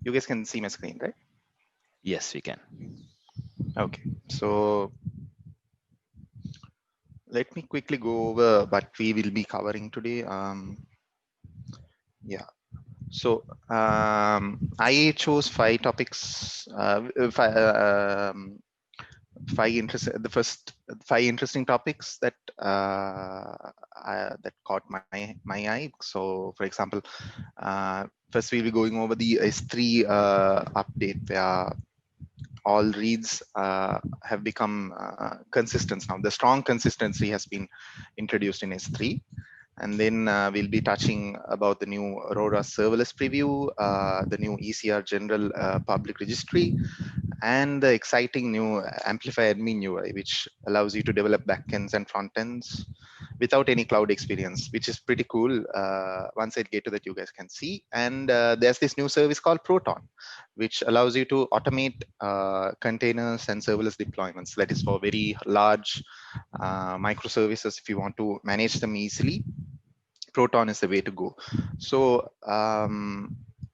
You guys can see my screen, right? Yes, we can. Okay, so let me quickly go over what we will be covering today. Yeah, so I chose 5 topics, the first 5 interesting topics that that caught my eye. So, for example, first we'll be going over the S3 update where all reads have become consistent now. The strong consistency has been introduced in S3. And then we'll be touching about the new Aurora serverless preview, the new ECR general public registry, and the exciting new Amplify admin UI, which allows you to develop backends and frontends without any cloud experience, which is pretty cool. Once I get to that, you guys can see. And there's this new service called Proton, which allows you to automate containers and serverless deployments. That is for very large microservices. If you want to manage them easily, Proton is the way to go. So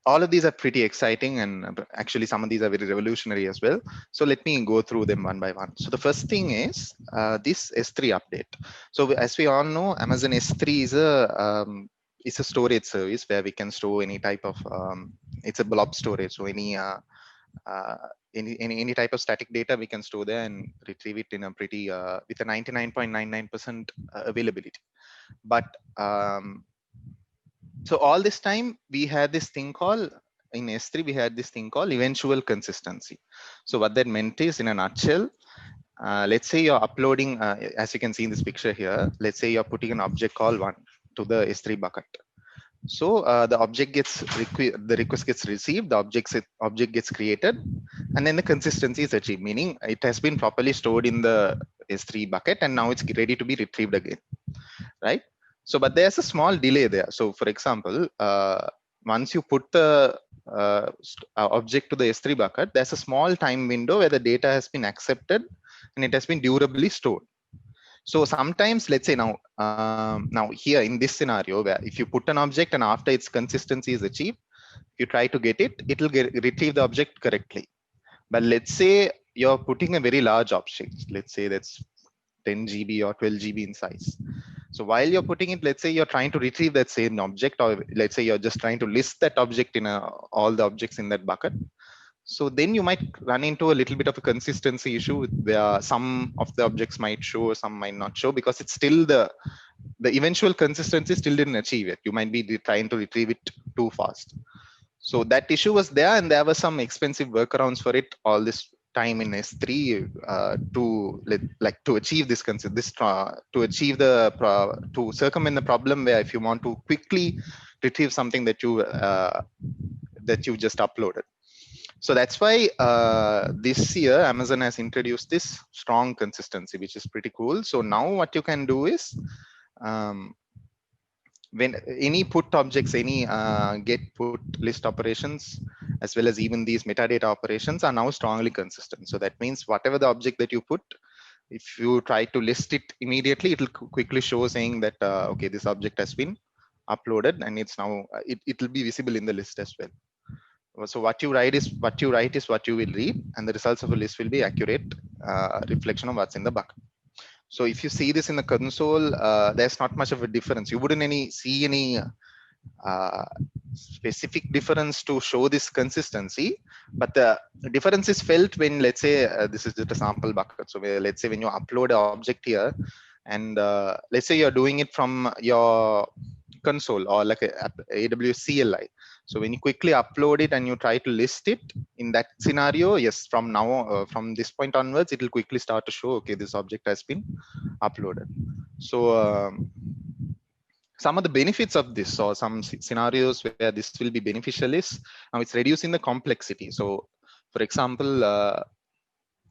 all of these are pretty exciting, and actually some of these are very revolutionary as well. So let me go through them one by one. So the first thing is this S3 update. So as we all know, Amazon S3 is a storage service where we can store any type of it's a blob storage. So uh, any type of static data we can store there and retrieve it in a pretty with a 99.99% availability. But so all this time we had this thing called, in S3 we had this thing called eventual consistency. So what that meant is, in a nutshell, let's say you're uploading, as you can see in this picture here, let's say you're putting an object call 1 to the S3 bucket. So the object gets the request gets received, the object gets created, and then the consistency is achieved, meaning it has been properly stored in the S3 bucket and now it's ready to be retrieved again, right? So, but there's a small delay there. So, for example, once you put the object to the S3 bucket, there's a small time window where the data has been accepted and it has been durably stored. So sometimes, let's say now here in this scenario, where if you put an object and after its consistency is achieved, if you try to get it, it will retrieve the object correctly. But let's say you're putting a very large object, let's say that's 10 GB or 12 GB in size. So while you're putting it, let's say you're trying to retrieve that same object, or let's say you're just trying to list that object in all the objects in that bucket. So then you might run into a little bit of a consistency issue where some of the objects might show, some might not show, because it's still the eventual consistency still didn't achieve it. You might be trying to retrieve it too fast. So that issue was there, and there were some expensive workarounds for it all this time in S3 to achieve this to achieve to circumvent the problem where if you want to quickly retrieve something that you just uploaded. So that's why this year Amazon has introduced this strong consistency, which is pretty cool. So now what you can do is when any put objects, any get put list operations, as well as even these metadata operations are now strongly consistent. So that means whatever the object that you put, if you try to list it immediately, it will quickly show saying that, okay, this object has been uploaded and it's now, it will be visible in the list as well. So what you write is what you will read, and the results of a list will be accurate reflection of what's in the bucket. So if you see this in the console, there's not much of a difference. You wouldn't see any specific difference to show this consistency, but the difference is felt when, let's say, this is just a sample bucket. So let's say when you upload an object here, and let's say you're doing it from your console or like a AWS CLI. So when you quickly upload it and you try to list it in that scenario, yes, from now, from this point onwards, it will quickly start to show, okay, this object has been uploaded. So some of the benefits of this, or some scenarios where this will be beneficial, is now it's reducing the complexity. So for example,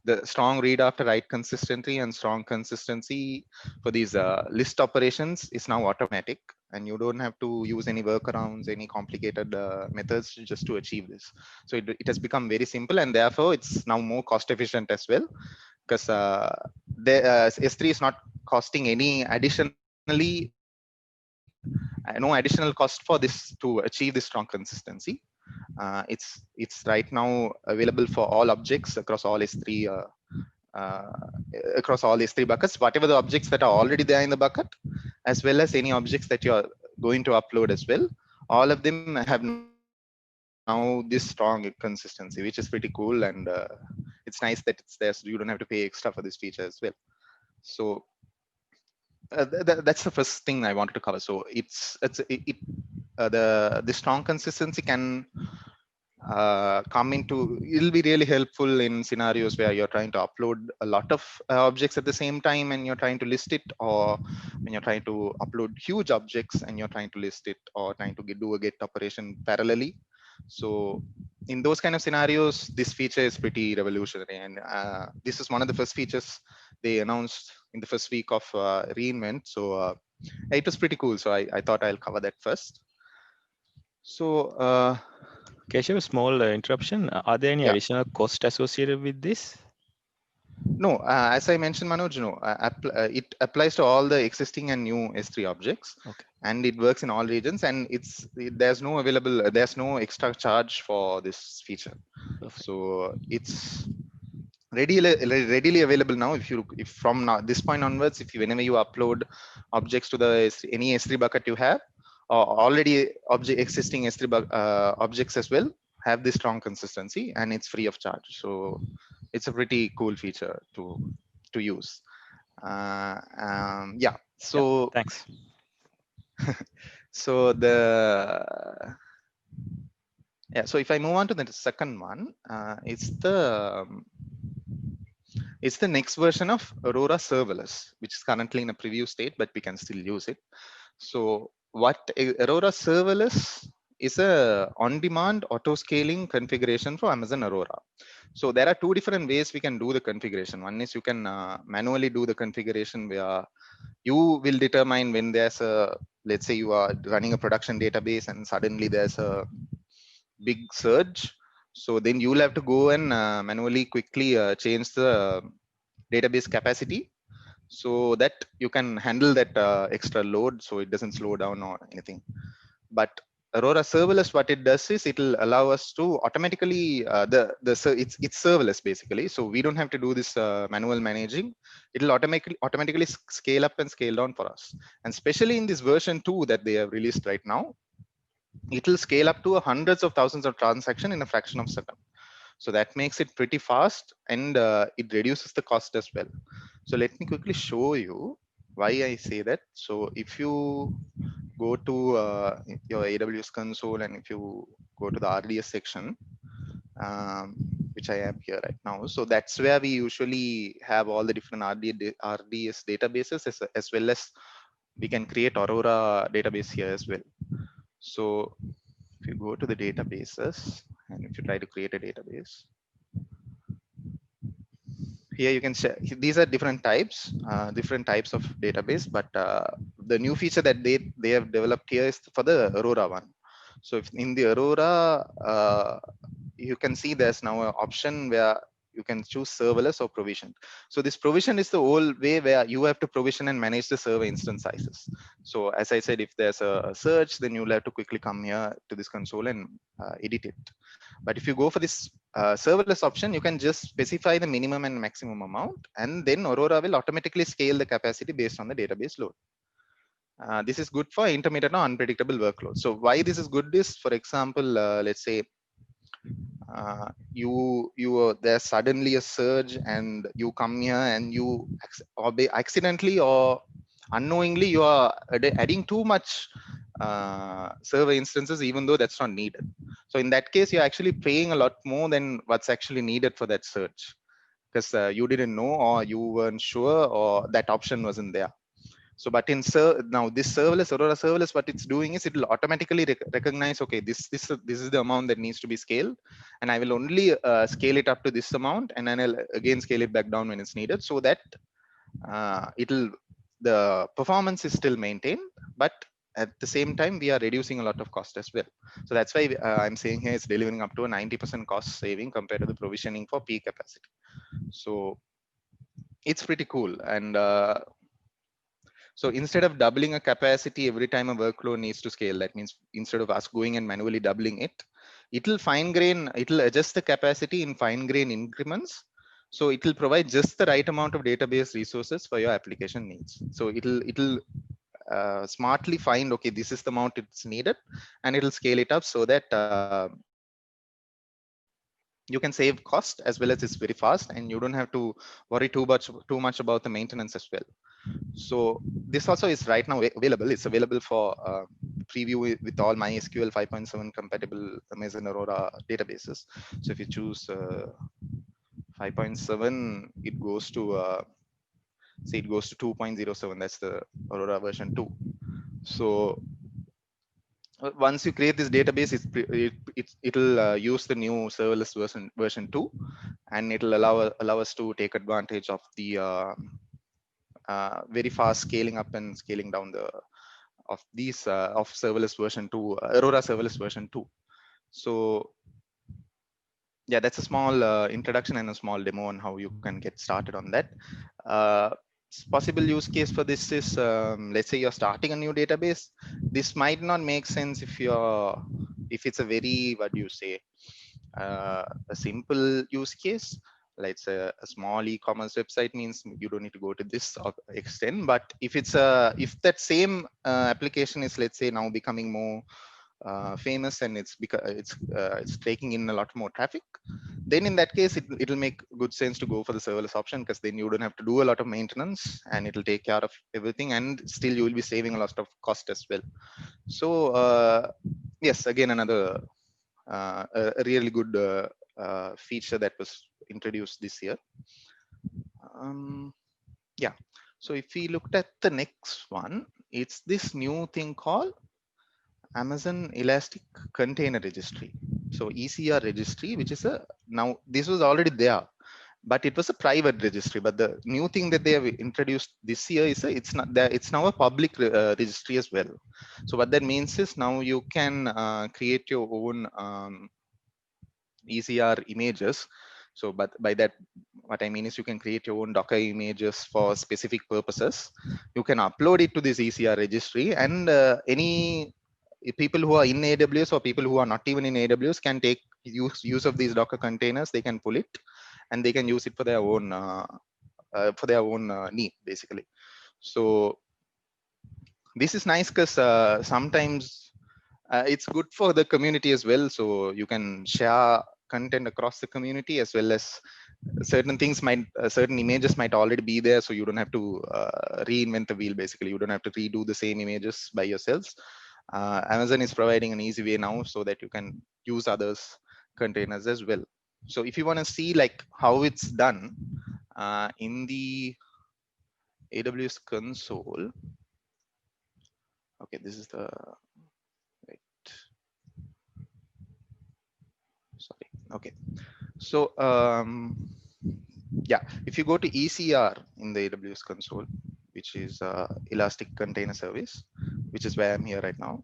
the strong read after write consistency and strong consistency for these list operations is now automatic, and you don't have to use any workarounds, any complicated methods just to achieve this. So it has become very simple, and therefore it's now more cost efficient as well, because S3 is not costing any no additional cost for this to achieve this strong consistency. It's right now available for all objects across all S3 uh, across all S3 buckets, whatever the objects that are already there in the bucket, as well as any objects that you are going to upload as well. All of them have now this strong consistency, which is pretty cool, and it's nice that it's there, so you don't have to pay extra for this feature as well. So that's the first thing I wanted to cover. So the strong consistency can come into, it'll be really helpful in scenarios where you're trying to upload a lot of objects at the same time and you're trying to list it, or when you're trying to upload huge objects and you're trying to list it, or trying to do a get operation parallelly. So in those kind of scenarios, this feature is pretty revolutionary, and this is one of the first features they announced in the first week of reInvent. So it was pretty cool, so I thought I'll cover that first. So Keshav, a small interruption. Are there any yeah. additional cost associated with this? No, as I mentioned, Manoj, no, it applies to all the existing and new S3 objects, Okay. and it works in all regions, and there's no extra charge for this feature. Perfect. So it's readily available now. If from now, this point onwards, whenever you upload objects to any S3 bucket you have, or already existing S3 objects as well, have this strong consistency, and it's free of charge. So it's a pretty cool feature to use. Yeah. So Thanks. so so if I move on to the second one, it's the next version of Aurora Serverless, which is currently in a preview state, but we can still use it. So what Aurora Serverless is a on-demand auto-scaling configuration for Amazon Aurora. So there are two different ways we can do the configuration. One is you can manually do the configuration where you will determine when there's let's say you are running a production database and suddenly there's a big surge. So then you'll have to go and manually quickly change the database capacity so that you can handle that extra load so it doesn't slow down or anything. But Aurora Serverless, what it does is it'll allow us to automatically it's serverless basically. So we don't have to do this manual managing. It'll automatically scale up and scale down for us. And especially in this version 2 that they have released right now, it'll scale up to hundreds of thousands of transactions in a fraction of a second. So that makes it pretty fast, and it reduces the cost as well. So let me quickly show you why I say that. So if you go to your AWS console, and if you go to the RDS section, which I am here right now. So that's where we usually have all the different RDS databases, as well as we can create Aurora database here as well. So if you go to the databases, and if you try to create a database, here you can say these are different types of database, but the new feature that they have developed here is for the Aurora one. So if in the Aurora, you can see there's now an option where you can choose serverless or provision. So this provision is the old way where you have to provision and manage the server instance sizes. So as I said, if there's a search, then you'll have to quickly come here to this console and edit it. But if you go for this serverless option, you can just specify the minimum and maximum amount, and then Aurora will automatically scale the capacity based on the database load. This is good for intermittent or unpredictable workloads. So why this is good is, for example, let's say there's suddenly a surge and you come here and you accidentally or unknowingly you are adding too much server instances, even though that's not needed. So in that case, you're actually paying a lot more than what's actually needed for that search, because you didn't know, or you weren't sure, or that option wasn't there. So, but now this serverless, Aurora Serverless, what it's doing is it will automatically recognize, okay, this is the amount that needs to be scaled, and I will only scale it up to this amount, and then I'll again scale it back down when it's needed, so that the performance is still maintained, but at the same time we are reducing a lot of cost as well. So that's why I'm saying here it's delivering up to a 90% cost saving compared to the provisioning for peak capacity. So it's pretty cool. And so instead of doubling a capacity every time a workload needs to scale, that means instead of us going and manually doubling it, it'll adjust the capacity in fine grain increments. So it will provide just the right amount of database resources for your application needs. So it'll smartly find, okay, this is the amount it's needed, and it'll scale it up so that you can save cost as well as it's very fast, and you don't have to worry too much about the maintenance as well. So this also is right now available. It's available for preview with all MySQL 5.7 compatible Amazon Aurora databases. So if you choose 5.7, it goes to say it goes to 2.07. That's the Aurora version 2. So once you create this database, it'll use the new serverless version 2, and it'll allow us to take advantage of the very fast scaling up and scaling down of serverless version 2, Aurora serverless version 2. So yeah, that's a small introduction and a small demo on how you can get started on that. Possible use case for this is, let's say you're starting a new database. This might not make sense if it's a very, what do you say, a simple use case. Like a small e-commerce website, means you don't need to go to this extent. But if that same application is, let's say, now becoming more famous, and it's taking in a lot more traffic, then in that case it'll make good sense to go for the serverless option, because then you don't have to do a lot of maintenance, and it'll take care of everything, and still you will be saving a lot of cost as well. So yes, again, another a really good feature that was introduced this year. Yeah, so if we looked at the next one, it's this new thing called Amazon Elastic Container Registry. So ECR registry, which is now this was already there, but it was a private registry. But the new thing that they have introduced this year is it's now a public registry as well. So what that means is now you can create your own ECR images. So, but by that, what I mean is you can create your own Docker images for specific purposes. You can upload it to this ECR registry, and any people who are in AWS or people who are not even in AWS can take use of these Docker containers. They can pull it, and they can use it for their own need, basically. So this is nice because sometimes it's good for the community as well. So you can share content across the community, as well as certain things certain images might already be there, so you don't have to reinvent the wheel. Basically, you don't have to redo the same images by yourselves. Amazon is providing an easy way now so that you can use others containers as well. So if you want to see like how it's done in the AWS console, okay, this is the sorry. Okay, so yeah, if you go to ECR in the AWS console, which is Elastic Container Service, which is where I'm here right now.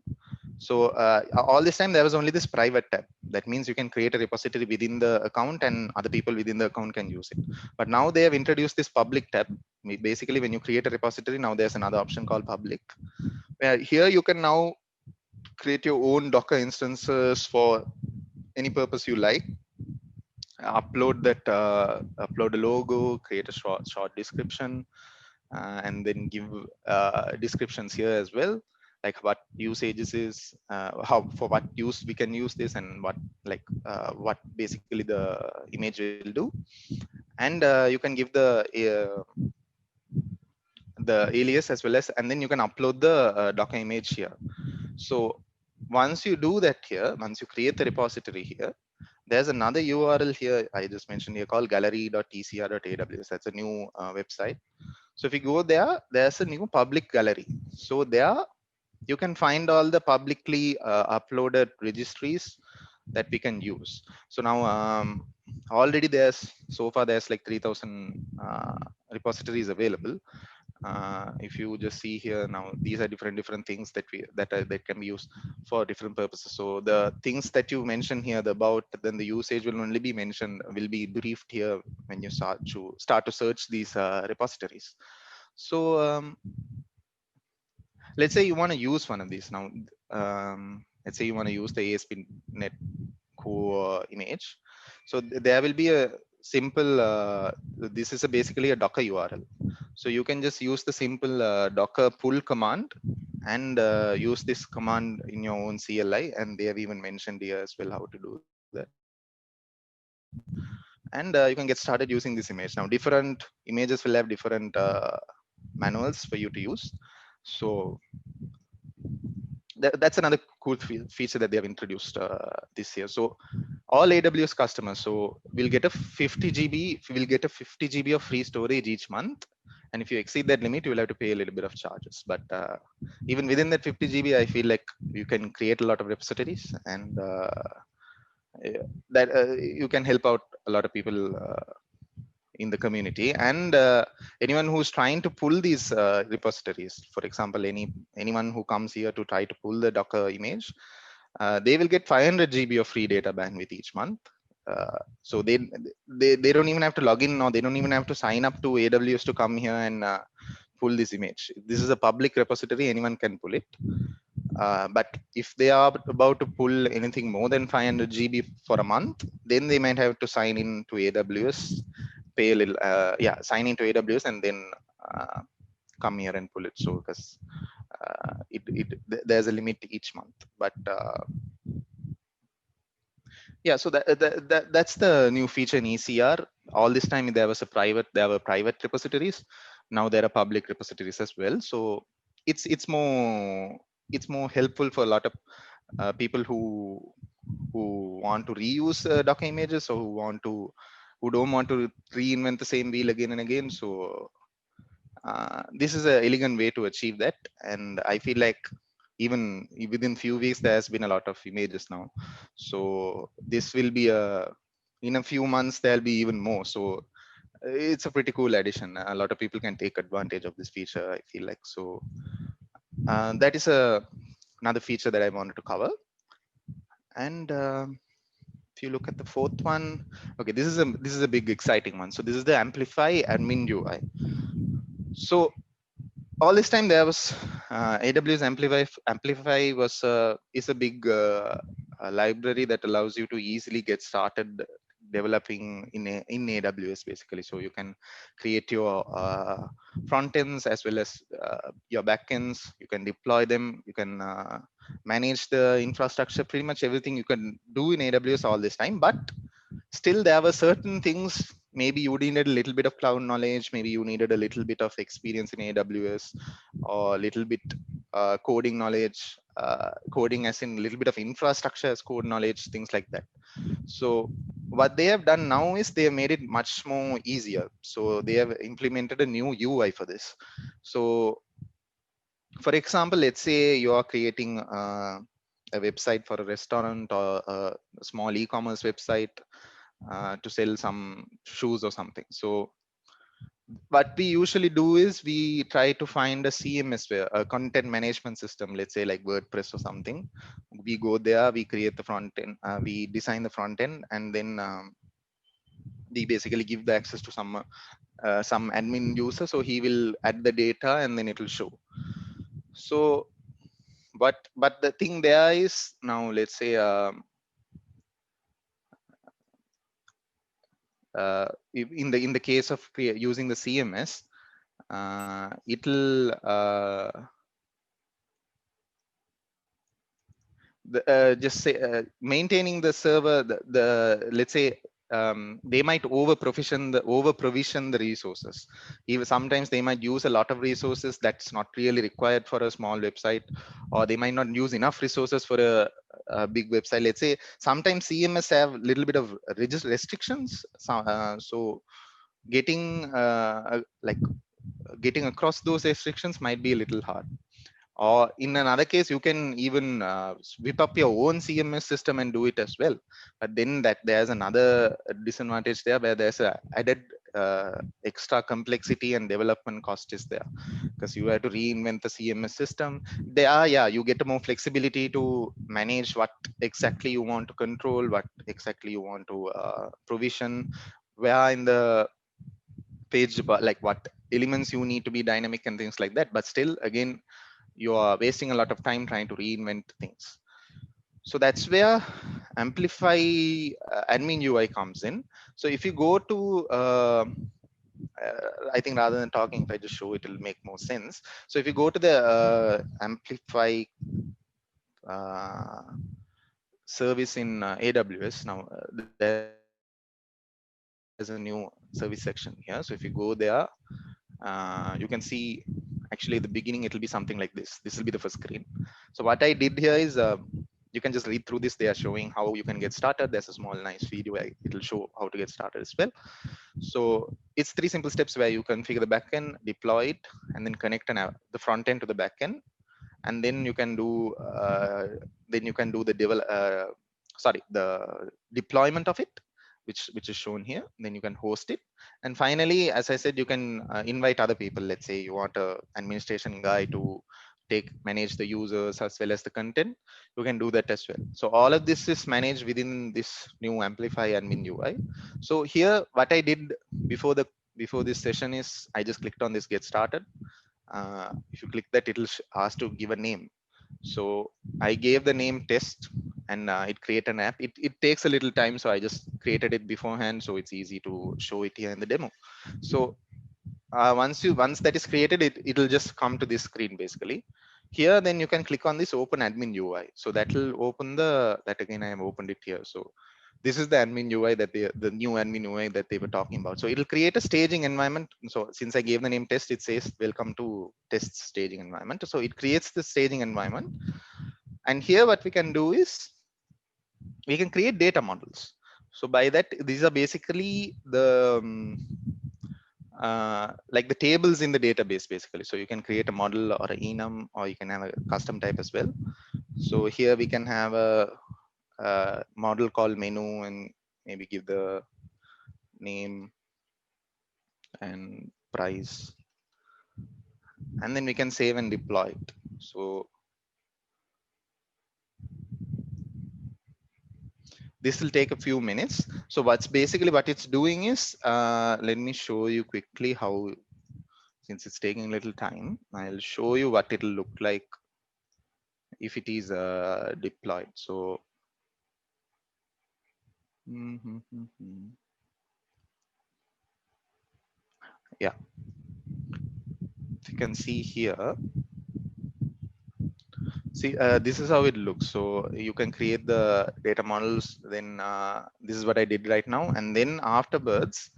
So all this time there was only this private tab. That means you can create a repository within the account, and other people within the account can use it. But now they have introduced this public tab. Basically, when you create a repository, now there's another option called public, where here you can now create your own Docker instances for any purpose you like. Upload a logo, create a short description, and then give descriptions here as well, like what usages is, for what use we can use this, and what basically the image will do. And you can give the alias as well as, and then you can upload the Docker image here. So once you do that here, once you create the repository here, there's another URL here I just mentioned here called gallery.ecr.aws. That's a new website. So if you go there, there's a new public gallery. So there you can find all the publicly uploaded registries that we can use. So now already there's like 3,000 repositories available. If you just see here now, these are different things that can be used for different purposes. So the things that you mentioned here, then the usage will only be mentioned, will be briefed here when you start to search these repositories. So let's say you want to use one of these now. Let's say you want to use the ASP.NET Yahoo image. So there will be a simple, this is basically a Docker URL. So you can just use the simple Docker pull command and use this command in your own CLI. And they have even mentioned here as well how to do that. And you can get started using this image. Now, different images will have different manuals for you to use. So that's another cool feature that they have introduced this year. So all AWS customers, so we'll get a 50 GB, we'll get a 50 GB of free storage each month. And if you exceed that limit, you will have to pay a little bit of charges. But even within that 50 GB, I feel like you can create a lot of repositories, and that you can help out a lot of people in the community. And anyone who's trying to pull these repositories, for example, anyone who comes here to try to pull the Docker image, they will get 500 GB of free data bandwidth each month. So they don't even have to log in, or they don't even have to sign up to AWS to come here and pull this image. This is a public repository, anyone can pull it. But if they are about to pull anything more than 500 GB for a month, then they might have to sign in to AWS, pay a little, sign into AWS, and then come here and pull it. So because there's a limit each month. But yeah, so that's the new feature in ECR. All this time there were private repositories. Now there are public repositories as well. So it's more helpful for a lot of people who want to reuse Docker images, or who don't want to reinvent the same wheel again and again. So this is an elegant way to achieve that. And I feel like even within few weeks, there's been a lot of images now. So this will be in a few months, there'll be even more. So it's a pretty cool addition. A lot of people can take advantage of this feature, I feel like. So that is another feature that I wanted to cover. And if you look at the fourth one, okay, this is a big exciting one. So this is the Amplify admin UI. So all this time there was AWS Amplify is a big library that allows you to easily get started developing in AWS basically. So you can create your front ends as well as your backends. You can deploy them. You can manage the infrastructure. Pretty much everything you can do in AWS all this time. But still, there were certain things. Maybe you needed a little bit of cloud knowledge. Maybe you needed a little bit of experience in AWS, or a little bit coding knowledge. Coding as in a little bit of infrastructure as code knowledge, things like that. So what they have done now is they have made it much more easier. So they have implemented a new UI for this. So for example, let's say you are creating a website for a restaurant, or a small e-commerce website to sell some shoes or something. So what we usually do is we try to find a CMS, a content management system, let's say like WordPress or something. We go there, we create the front end, we design the front end, and then we basically give the access to some admin user. So he will add the data and then it will show. So but the thing there is, now let's say in the case of using the CMS, it'll just say maintaining the server, let's say they might over provision the resources. Even sometimes they might use a lot of resources that's not really required for a small website, or they might not use enough resources for a big website. Let's say sometimes CMS have a little bit of restrictions. So getting getting across those restrictions might be a little hard. Or in another case, you can even whip up your own CMS system and do it as well. But then there's another disadvantage there, where there's a added extra complexity and development cost is there, because you have to reinvent the CMS system. You get more flexibility to manage what exactly you want to control, what exactly you want to provision, where in the page, like what elements you need to be dynamic and things like that. But still, again, you are wasting a lot of time trying to reinvent things. So that's where Amplify admin UI comes in. So if you go to I think rather than talking, if I just show it, it'll make more sense. So if you go to the Amplify service in AWS, now there's a new service section here. So if you go there, you can see actually at the beginning it'll be something like this. This will be the first screen. So what I did here is you can just read through this. They are showing how you can get started. There's a small nice video. It'll show how to get started as well. So it's 3 simple steps where you configure the backend, deploy it, and then connect the front end to the backend, and then you can do the deployment of it, which is shown here. Then you can host it, and finally, as I said, you can invite other people. Let's say you want a administration guy to manage the users as well as the content. You can do that as well. So all of this is managed within this new Amplify admin UI. So here, what I did before this session is I just clicked on this get started. If you click that, it'll ask to give a name. So I gave the name test, and it create an app. It takes a little time, so I just created it beforehand, so it's easy to show it here in the demo. So once that is created, it'll just come to this screen basically. Here, then you can click on this open admin UI. So that will open that again. I have opened it here. So this is the admin UI the new admin UI that they were talking about. So it'll create a staging environment. So since I gave the name test, it says welcome to test staging environment. So it creates the staging environment. And here what we can do is we can create data models. So by that, these are basically the like the tables in the database basically. So you can create a model or an enum, or you can have a custom type as well. So here we can have a model called menu, and maybe give the name and price, and then we can save and deploy it. So this will take a few minutes. So what it's doing is, let me show you quickly how, since it's taking a little time, I'll show you what it'll look like if it is deployed. So yeah, if you can see here, see, this is how it looks. So you can create the data models. Then this is what I did right now. And then afterwards,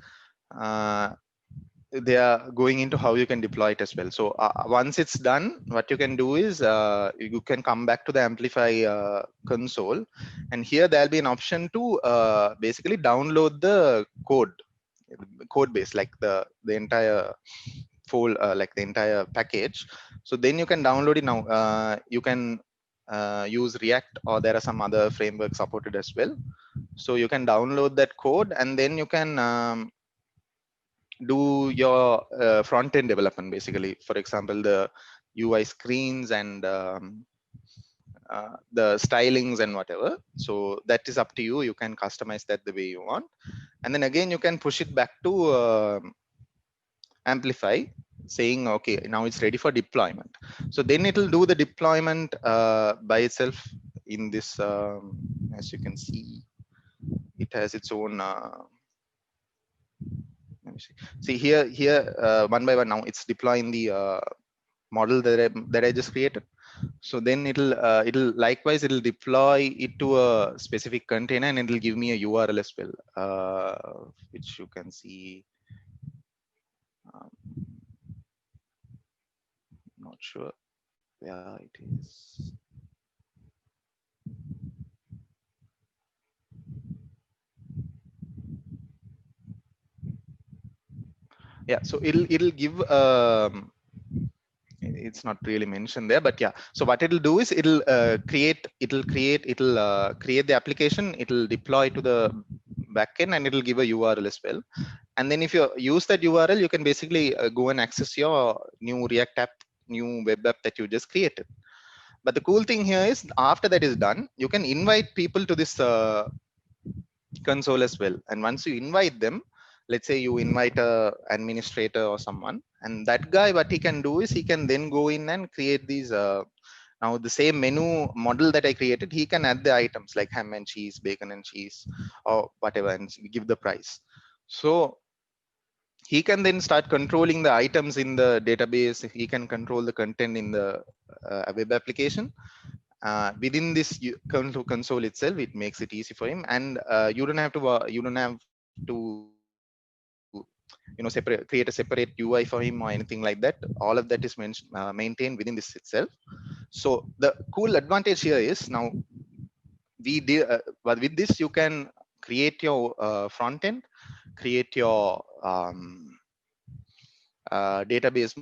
they are going into how you can deploy it as well. So once it's done, what you can do is you can come back to the Amplify console, and here there'll be an option to basically download the code base, like the entire like the entire package. So then you can download it now. You can use React, or there are some other frameworks supported as well. So you can download that code, and then you can do your front end development basically. For example, the UI screens and the stylings and whatever. So that is up to you. You can customize that the way you want, and then again you can push it back to Amplify, saying okay, now it's ready for deployment. So then it'll do the deployment by itself in this. As you can see, it has its own let me see here one by one. Now it's deploying the model that I just created. So then it'll likewise it'll deploy it to a specific container, and it'll give me a URL as well, which you can see. Not sure where it is. Yeah, so it'll give it's not really mentioned there, but yeah. So what it'll do is it'll create the application, it'll deploy to the backend, and it'll give a URL as well. And then if you use that URL, you can basically go and access your new React app, new web app that you just created. But the cool thing here is, after that is done, you can invite people to this console as well. And once you invite them, let's say you invite a administrator or someone, and that guy, what he can do is he can then go in and create these Now the same menu model that I created, he can add the items like ham and cheese, bacon and cheese, or whatever, and give the price. So he can then start controlling the items in the database. He can control the content in the web application. Within this console itself, it makes it easy for him, and you don't have to create a separate UI for him or anything like that. All of that is maintained within this itself. So the cool advantage here is, now we did but with this you can create your front end, create your database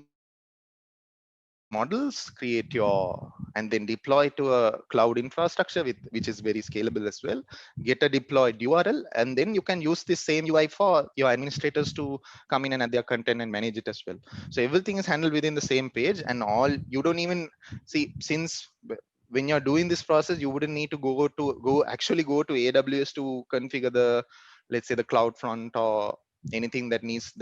models, create your, and then deploy to a cloud infrastructure which is very scalable as well, get a deployed URL, and then you can use this same UI for your administrators to come in and add their content and manage it as well. So everything is handled within the same page, and all, you don't even see, since when you're doing this process, you wouldn't need to go to AWS to configure the, let's say, the cloud front or anything that needs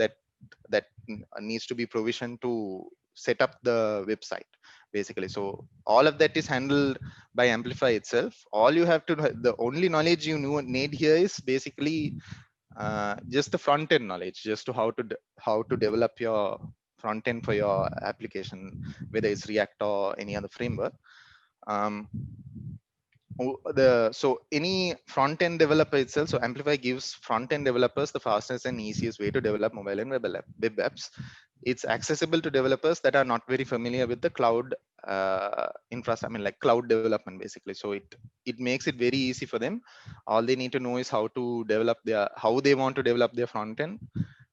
to be provisioned to set up the website, basically. So all of that is handled by Amplify itself. All you have to the only knowledge you need here is basically just the front end knowledge, just to how to develop your front end for your application, whether it's React or any other framework. So any front end developer itself, so Amplify gives front end developers the fastest and easiest way to develop mobile and web apps. It's accessible to developers that are not very familiar with the cloud infrastructure, I mean, like cloud development, basically. So it makes it very easy for them. All they need to know is how they want to develop their front end.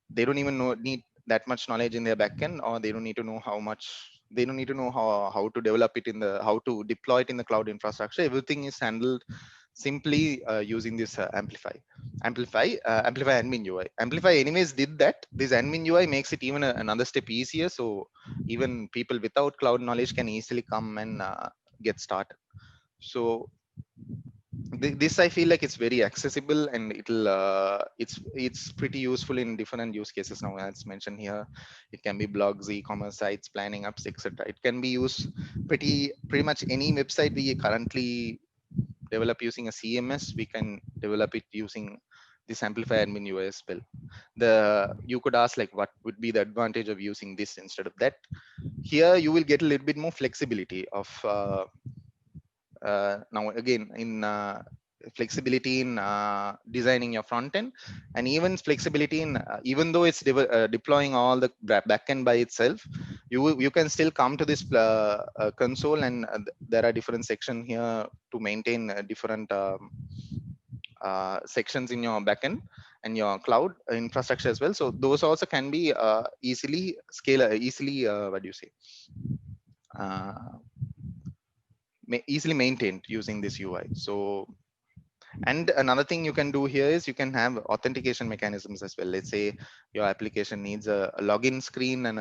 They don't even need that much knowledge in their backend, or they don't need to know how to develop it how to deploy it in the cloud infrastructure. Everything is handled simply using this Amplify admin UI. Amplify anyways did that. This admin UI makes it even another step easier. So even people without cloud knowledge can easily come and get started. So this I feel like it's very accessible, and it's pretty useful in different use cases. Now, as mentioned here, it can be blogs, e-commerce sites, planning apps, etc. It can be used pretty much any website we currently develop using a CMS. We can develop it using this Amplify admin UI as well. You could ask, like, what would be the advantage of using this instead of that? Here you will get a little bit more flexibility of now again in flexibility in designing your front end, and even flexibility in even though it's deploying all the backend by itself, you can still come to this console, and there are different sections here to maintain different sections in your backend and your cloud infrastructure as well. So those also can be easily what do you say, easily maintained using this UI. So, and another thing you can do here is you can have authentication mechanisms as well. Let's say your application needs a login screen, and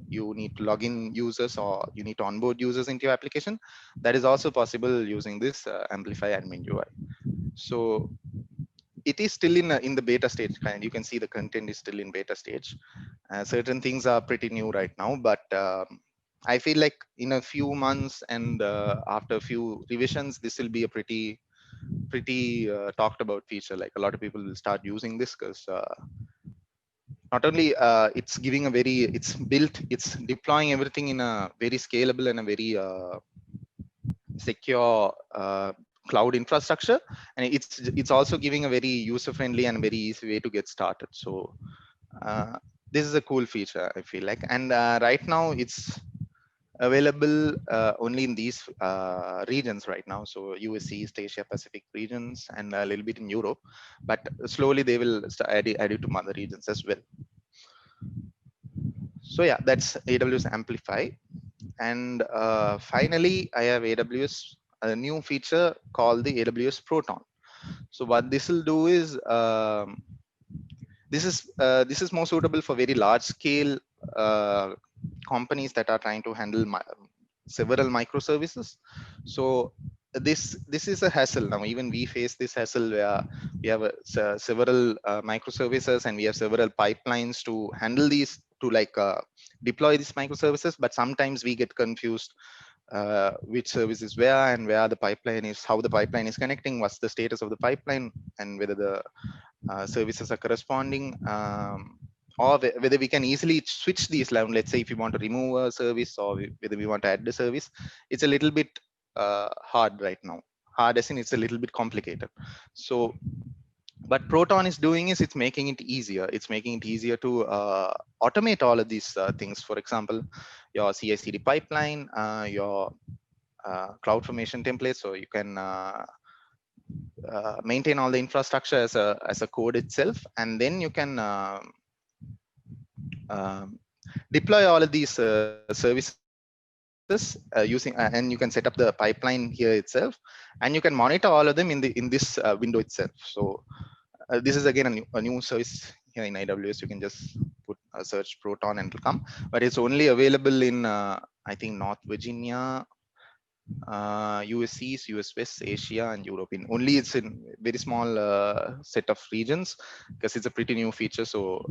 you need to log in users, or you need to onboard users into your application. That is also possible using this Amplify admin UI. So it is still in the beta stage, and you can see the content is still in beta stage. Certain things are pretty new right now, but I feel like in a few months and after a few revisions, this will be a pretty talked about feature. Like, a lot of people will start using this because not only it's deploying everything in a very scalable and a very secure cloud infrastructure, and it's also giving a very user friendly and very easy way to get started. So this is a cool feature, I feel like. And right now it's available only in these regions right now. So US, East Asia Pacific regions, and a little bit in Europe, but slowly they will add it to other regions as well. So yeah, that's AWS Amplify. And finally, I have a new feature called the AWS Proton. So what this will do is this is more suitable for very large scale companies that are trying to handle several microservices. So this is a hassle. Now even we face this hassle where we have several microservices, and we have several pipelines to handle these, to deploy these microservices, but sometimes we get confused which service is where and where the pipeline is, how the pipeline is connecting, what's the status of the pipeline, and whether the services are corresponding, or whether we can easily switch these around. Let's say if you want to remove a service or whether we want to add the service, it's a little bit hard right now. Hard as in it's a little bit complicated. So what Proton is doing is it's making it easier. It's making it easier to automate all of these things. For example, your CI/CD pipeline, your CloudFormation template, so you can maintain all the infrastructure as a code itself, and then you can deploy all of these services using and you can set up the pipeline here itself, and you can monitor all of them in this window itself. So this is again a new service here in AWS. You can just put a search Proton and it'll come, but it's only available in I think North Virginia, US East, US West, Asia, and Europe. Only it's in very small set of regions because it's a pretty new feature. So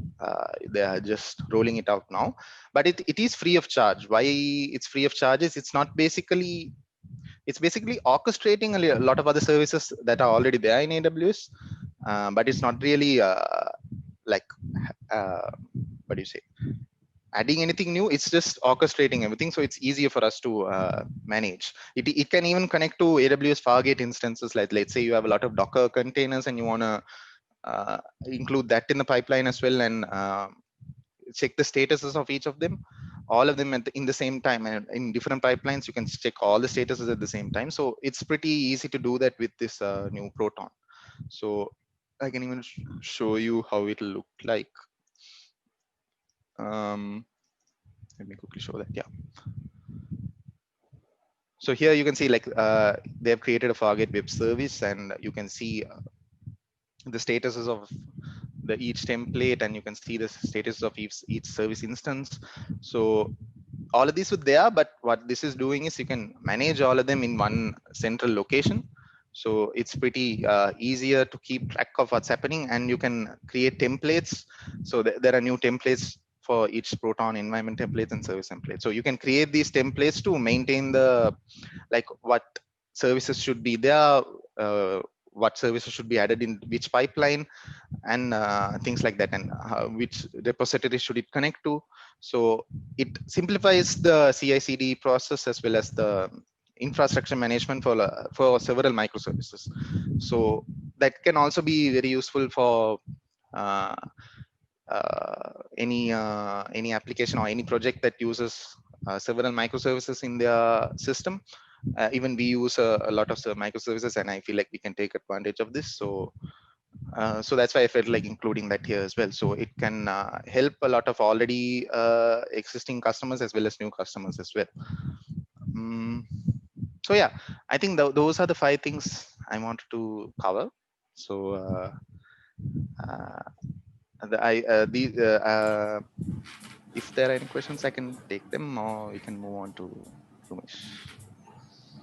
they are just rolling it out now. But it is free of charge. Why it's free of charge is it's basically orchestrating a lot of other services that are already there in AWS, but it's not really like what do you say? Adding anything new. It's just orchestrating everything, so it's easier for us to manage. It can even connect to AWS Fargate instances. Like let's say you have a lot of Docker containers and you want to include that in the pipeline as well, and check the statuses of each of them, all of them in the same time, and in different pipelines you can check all the statuses at the same time. So it's pretty easy to do that with this new Proton. So I can even show you how it'll look like. Let me quickly show that. Yeah. So here you can see like they have created a Fargate web service, and you can see the statuses of each template, and you can see the status of each service instance. So all of these are there, but what this is doing is you can manage all of them in one central location. So it's pretty easier to keep track of what's happening, and you can create templates. So there are new templates for each Proton environment templates and service templates. So you can create these templates to maintain the like what services should be there, what services should be added in which pipeline, and things like that, and which repository should it connect to. So it simplifies the CI/CD process as well as the infrastructure management for several microservices. So that can also be very useful for any application or any project that uses several microservices in their system. Even we use a lot of microservices, and I feel like we can take advantage of this. So so that's why I felt like including that here as well. So it can help a lot of already existing customers as well as new customers as well. So yeah, I think those are the 5 things I wanted to cover. So if there are any questions, I can take them, or we can move on to Rumesh.